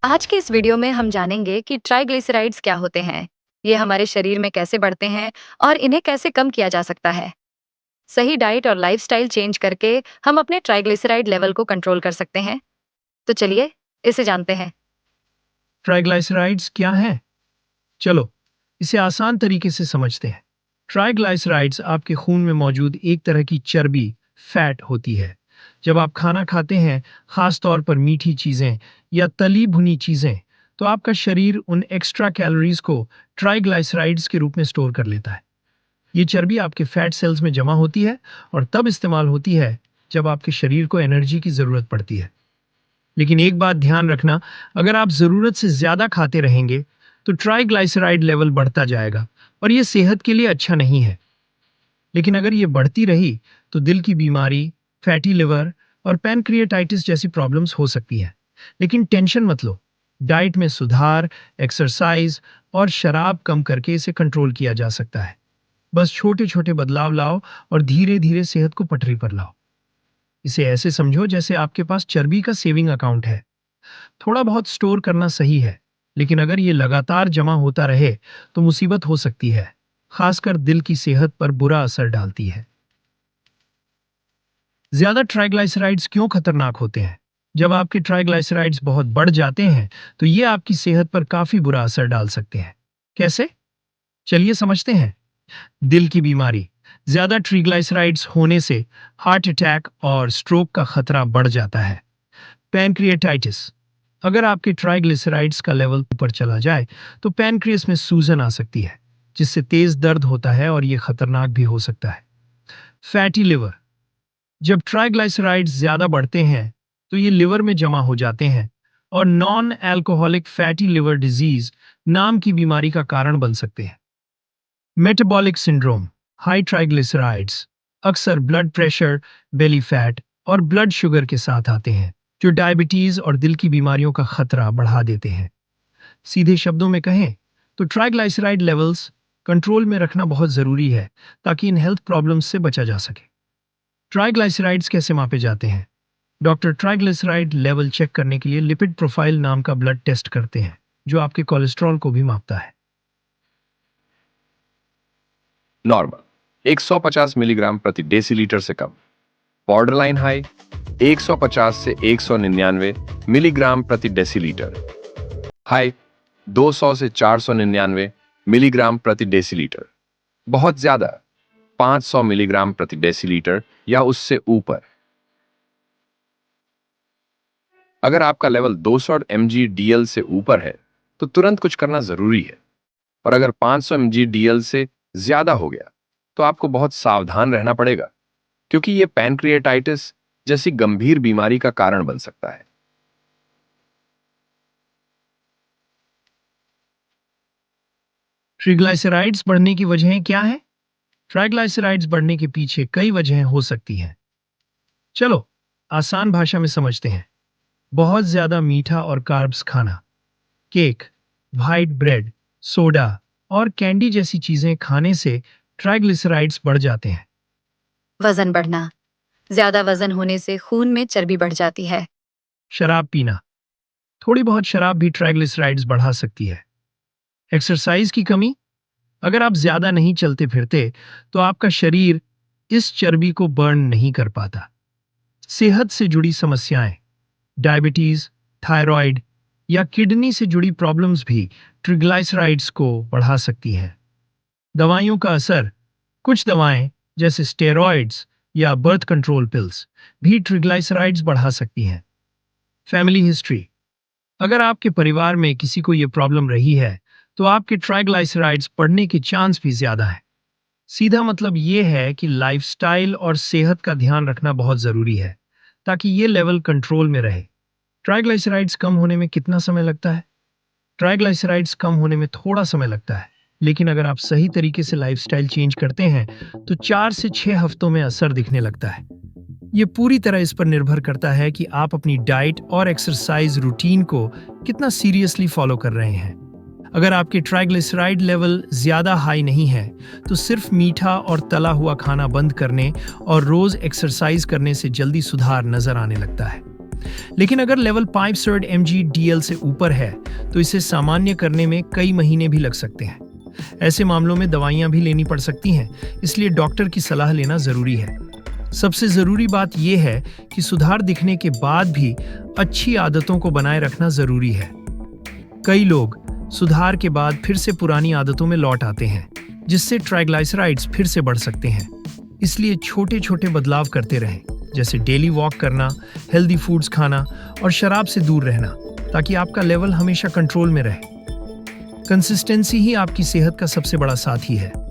आज के इस वीडियो में हम जानेंगे कि ट्राइग्लिसराइड्स क्या होते हैं, ये हमारे शरीर में कैसे बढ़ते हैं और इन्हें कैसे कम किया जा सकता है। सही डाइट और लाइफस्टाइल चेंज करके हम अपने ट्राइग्लिसराइड लेवल को कंट्रोल कर सकते हैं। तो चलिए इसे जानते हैं। ट्राइग्लाइसराइड्स क्या है? चलो इसे आसान तरीके से समझते हैं। ट्राइग्लाइसराइड्स आपके खून में मौजूद एक तरह की चर्बी, फैट होती है। जब आप खाना खाते हैं, खास तौर पर मीठी चीजें या तली भुनी चीजें, तो आपका शरीर उन एक्स्ट्रा कैलोरीज को ट्राइग्लाइसराइड्स के रूप में स्टोर कर लेता है। ये चर्बी आपके फैट सेल्स में जमा होती है और तब इस्तेमाल होती है जब आपके शरीर को एनर्जी की जरूरत पड़ती है। लेकिन एक बात ध्यान रखना, अगर आप ज़रूरत से ज़्यादा खाते रहेंगे तो ट्राइग्लाइसराइड लेवल बढ़ता जाएगा और ये सेहत के लिए अच्छा नहीं है। लेकिन अगर ये बढ़ती रही तो दिल की बीमारी, फैटी लिवर और पैनक्रिएटाइटिस जैसी प्रॉब्लम्स हो सकती है। लेकिन टेंशन मत लो, डाइट में सुधार, एक्सरसाइज और शराब कम करके इसे कंट्रोल किया जा सकता है। बस छोटे छोटे बदलाव लाओ और धीरे धीरे सेहत को पटरी पर लाओ। इसे ऐसे समझो जैसे आपके पास चर्बी का सेविंग अकाउंट है। थोड़ा बहुत स्टोर करना सही है, लेकिन अगर ये लगातार जमा होता रहे तो मुसीबत हो सकती है, खासकर दिल की सेहत पर बुरा असर डालती है। ज्यादा ट्राइग्लाइसराइड्स क्यों खतरनाक होते हैं? जब आपके ट्राइग्लाइसराइड्स बहुत बढ़ जाते हैं तो ये आपकी सेहत पर काफी बुरा असर डाल सकते हैं। कैसे? चलिए समझते हैं। दिल की बीमारी, ज्यादा ट्राइग्लाइसराइड्स होने से हार्ट अटैक और स्ट्रोक का खतरा बढ़ जाता है। पैनक्रिएटाइटिस, अगर आपके ट्राइग्लिसराइड्स का लेवल ऊपर चला जाए तो पैनक्रियास में सूजन आ सकती है, जिससे तेज दर्द होता है और यह खतरनाक भी हो सकता है। फैटी लिवर, जब ट्राइग्लिसराइड्स ज्यादा बढ़ते हैं तो ये लिवर में जमा हो जाते हैं और non alcoholic fatty liver disease नाम की बीमारी का कारण बन सकते हैं। मेटाबॉलिक सिंड्रोम, हाई ट्राइग्लिसराइड्स अक्सर ब्लड प्रेशर, बेली फैट और ब्लड शुगर के साथ आते हैं, जो डायबिटीज और दिल की बीमारियों का खतरा बढ़ा देते हैं। सीधे शब्दों में कहें तो ट्राइग्लिसराइड लेवल्स कंट्रोल में रखना बहुत जरूरी है ताकि इन हेल्थ प्रॉब्लम्स से बचा जा सके। ट्राइग्लिसराइड्स कैसे मापे जाते हैं? डॉक्टर ट्राइग्लिसराइड लेवल चेक करने के लिए लिपिड प्रोफाइल नाम का ब्लड टेस्ट करते हैं, जो आपके कोलेस्ट्रॉल को भी मापता है। नॉर्मल 150 मिलीग्राम प्रति डेसीलीटर से कम। बॉर्डरलाइन हाई 150 से 199 मिलीग्राम प्रति डेसीलीटर। हाई 200 से 499 मिलीग्राम प्रति डेसीलीटर। बहुत ज्यादा 500 मिलीग्राम प्रति डेसीलीटर या उससे ऊपर। अगर आपका लेवल 200 mg/dl से ऊपर है तो तुरंत कुछ करना जरूरी है, और अगर 500 mg/dl से ज्यादा हो गया तो आपको बहुत सावधान रहना पड़ेगा, क्योंकि यह पैनक्रिएटाइटिस जैसी गंभीर बीमारी का कारण बन सकता है। ट्राइग्लिसराइड्स बढ़ने की वजहें क्या हैं? ट्राइग्लिसराइड्स बढ़ने के पीछे कई वजहें हो सकती हैं। चलो आसान भाषा में समझते हैं। बहुत ज्यादा मीठा और कार्ब्स खाना, केक, व्हाइट ब्रेड, सोडा और कैंडी जैसी चीजें खाने से ट्राइग्लिसराइड्स बढ़ जाते हैं। वजन बढ़ना, ज्यादा वजन होने से खून में चर्बी बढ़ जाती है। शराब पीना, थोड़ी बहुत शराब भी ट्राइग्लिसराइड्स बढ़ा सकती है। एक्सरसाइज की कमी, अगर आप ज्यादा नहीं चलते फिरते तो आपका शरीर इस चर्बी को बर्न नहीं कर पाता। सेहत से जुड़ी समस्याएं, डायबिटीज, थायराइड या किडनी से जुड़ी प्रॉब्लम्स भी ट्राइग्लिसराइड्स को बढ़ा सकती हैं। दवाइयों का असर, कुछ दवाएं जैसे स्टेरॉइड्स या बर्थ कंट्रोल पिल्स भी ट्राइग्लिसराइड्स बढ़ा सकती हैं। फैमिली हिस्ट्री, अगर आपके परिवार में किसी को यह प्रॉब्लम रही है तो आपके ट्राइग्लिसराइड्स बढ़ने के चांस भी ज्यादा है। सीधा मतलब यह है कि लाइफस्टाइल और सेहत का ध्यान रखना बहुत जरूरी है ताकि ये लेवल कंट्रोल में रहे। ट्राइग्लिसराइड्स कम होने में कितना समय लगता है? ट्राइग्लिसराइड्स कम होने में थोड़ा समय लगता है, लेकिन अगर आप सही तरीके से लाइफस्टाइल चेंज करते हैं तो 4 से 6 हफ्तों में असर दिखने लगता है। ये पूरी तरह इस पर निर्भर करता है कि आप अपनी डाइट और एक्सरसाइज रूटीन को कितना सीरियसली फॉलो कर रहे हैं। अगर आपके ट्राइग्लिसराइड लेवल ज्यादा हाई नहीं है तो सिर्फ मीठा और तला हुआ खाना बंद करने और रोज एक्सरसाइज करने से जल्दी सुधार नजर आने लगता है। लेकिन अगर लेवल 500 mg/dl से ऊपर है तो इसे सामान्य करने में कई महीने भी लग सकते हैं। ऐसे मामलों में दवाइयां भी लेनी पड़ सकती हैं, इसलिए डॉक्टर की सलाह लेना जरूरी है। सबसे जरूरी बात यह है कि सुधार दिखने के बाद भी अच्छी आदतों को बनाए रखना जरूरी है। कई लोग सुधार के बाद फिर से पुरानी आदतों में लौट आते हैं, जिससे ट्राइग्लिसराइड्स फिर से बढ़ सकते हैं। इसलिए छोटे छोटे बदलाव करते रहें, जैसे डेली वॉक करना, हेल्दी फूड्स खाना और शराब से दूर रहना, ताकि आपका लेवल हमेशा कंट्रोल में रहे। कंसिस्टेंसी ही आपकी सेहत का सबसे बड़ा साथी है।